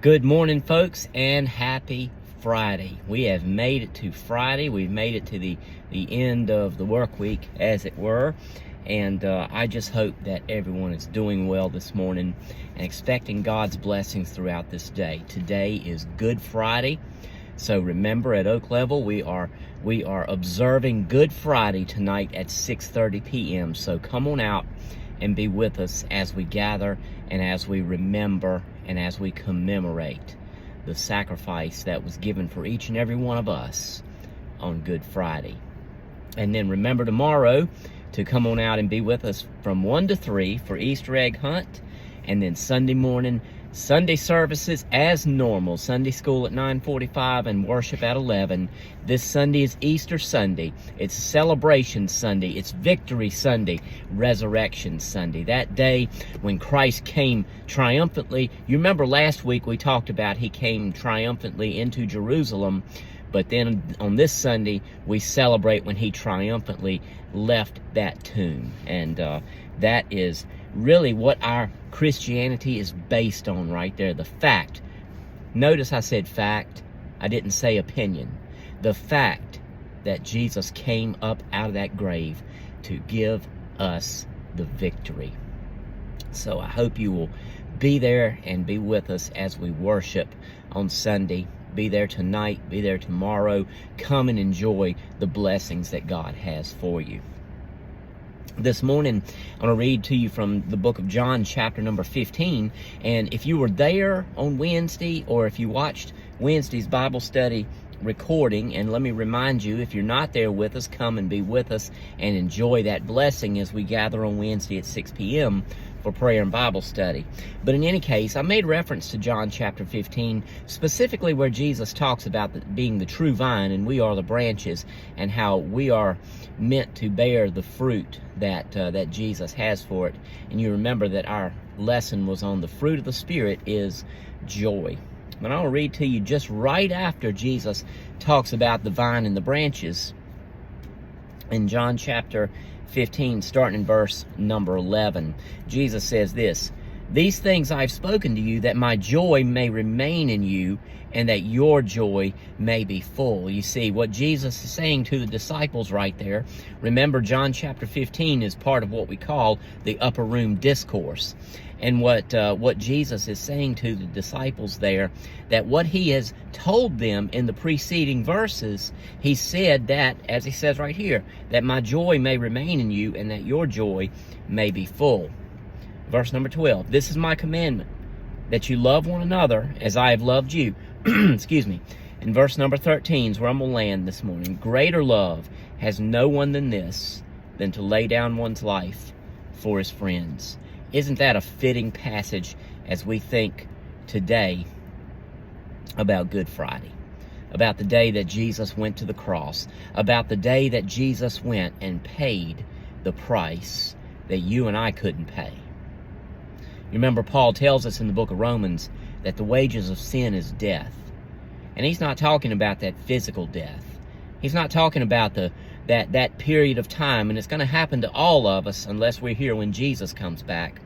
Good morning, folks, and happy Friday. We have made it to Friday. We've made it to the end of the work week, as it were. And I just hope that everyone is doing well this morning and expecting God's blessings throughout this day. Today is Good Friday. So remember, at Oak Level, we are observing Good Friday tonight at 6:30 p.m. So come on out and be with us as we gather and as we remember and as we commemorate the sacrifice that was given for each and every one of us on Good Friday. And then remember tomorrow to come on out and be with us from 1 to 3 for Easter egg hunt. And then Sunday morning, Sunday services as normal. Sunday school at 9:45 and worship at 11. This Sunday is Easter Sunday. It's Celebration Sunday. It's Victory Sunday. Resurrection Sunday. That day when Christ came triumphantly. You remember last week we talked about He came triumphantly into Jerusalem. But then on this Sunday, we celebrate when He triumphantly left that tomb. And that is really what our Christianity is based on right there. The fact. Notice I said fact. I didn't say opinion. The fact that Jesus came up out of that grave to give us the victory. So I hope you will be there and be with us as we worship on Sunday. Be there tonight, be there tomorrow. Come and enjoy the blessings that God has for you. This morning, I'm going to read to you from the book of John, chapter number 15. And if you were there on Wednesday, or if you watched Wednesday's Bible study recording, and let me remind you, if you're not there with us, come and be with us and enjoy that blessing as we gather on Wednesday at 6 p.m. for prayer and Bible study. But in any case, I made reference to John chapter 15, specifically where Jesus talks about being the true vine and we are the branches, and how we are meant to bear the fruit that Jesus has for it. And you remember that our lesson was on the fruit of the Spirit is joy. But I'll read to you just right after Jesus talks about the vine and the branches in John chapter 15, starting in verse number 11. Jesus says this, "These things I've spoken to you, that my joy may remain in you, and that your joy may be full." You see, what Jesus is saying to the disciples right there, remember John chapter 15 is part of what we call the upper room discourse. And what Jesus is saying to the disciples there, that what He has told them in the preceding verses, He said that, as He says right here, that my joy may remain in you and that your joy may be full. Verse number 12, "This is my commandment, that you love one another as I have loved you." Excuse me. In verse number 13 is where I'm going to land this morning. "Greater love has no one than this, than to lay down one's life for his friends." Isn't that a fitting passage as we think today about Good Friday? About the day that Jesus went to the cross. About the day that Jesus went and paid the price that you and I couldn't pay. You remember Paul tells us in the book of Romans that the wages of sin is death. And he's not talking about that physical death. He's not talking about that period of time, and it's going to happen to all of us unless we're here when Jesus comes back.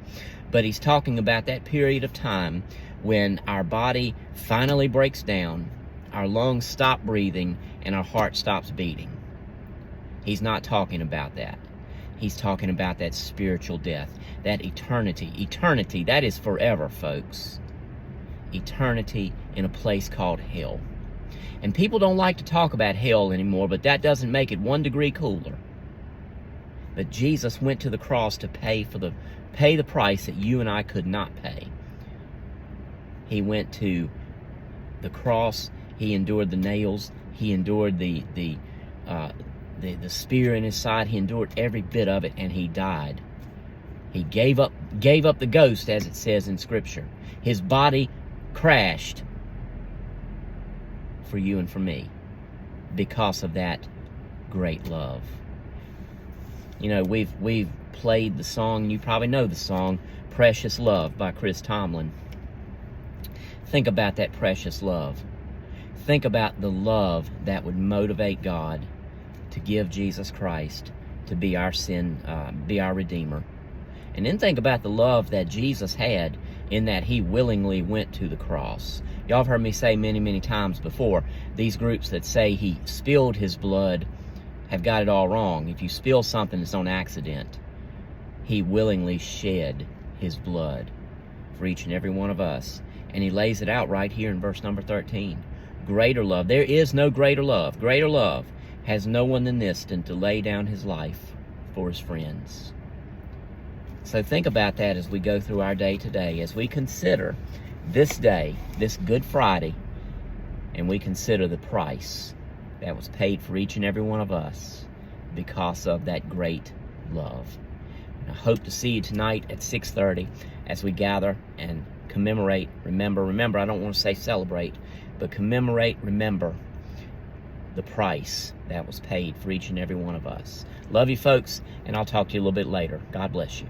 But he's talking about that period of time when our body finally breaks down, our lungs stop breathing, and our heart stops beating. He's not talking about that. He's talking about that spiritual death, that eternity. Eternity, that is forever, folks. Eternity in a place called hell. And people don't like to talk about hell anymore, but that doesn't make it 1 degree cooler. But Jesus went to the cross to pay the price that you and I could not pay. He went to the cross. He endured the nails. He endured the spear in his side. He endured every bit of it, and He died. He gave up the ghost, as it says in Scripture. His body crashed for you and for me because of that great love. You know, we've played the song, you probably know the song, "Precious Love" by Chris Tomlin. Think about that precious love. Think about the love that would motivate God to give Jesus Christ to be our be our Redeemer. And then think about the love that Jesus had in that he willingly went to the cross. Y'all have heard me say many, many times before, these groups that say he spilled his blood have got it all wrong. If you spill something, it's on accident. He willingly shed his blood for each and every one of us. And he lays it out right here in verse number 13. Greater love. There is no greater love. Greater love has no one than this, than to lay down his life for his friends. So think about that as we go through our day today, as we consider this day, this Good Friday, and we consider the price that was paid for each and every one of us because of that great love. And I hope to see you tonight at 6:30 as we gather and commemorate, remember, I don't want to say celebrate, but commemorate, remember the price that was paid for each and every one of us. Love you folks, and I'll talk to you a little bit later. God bless you.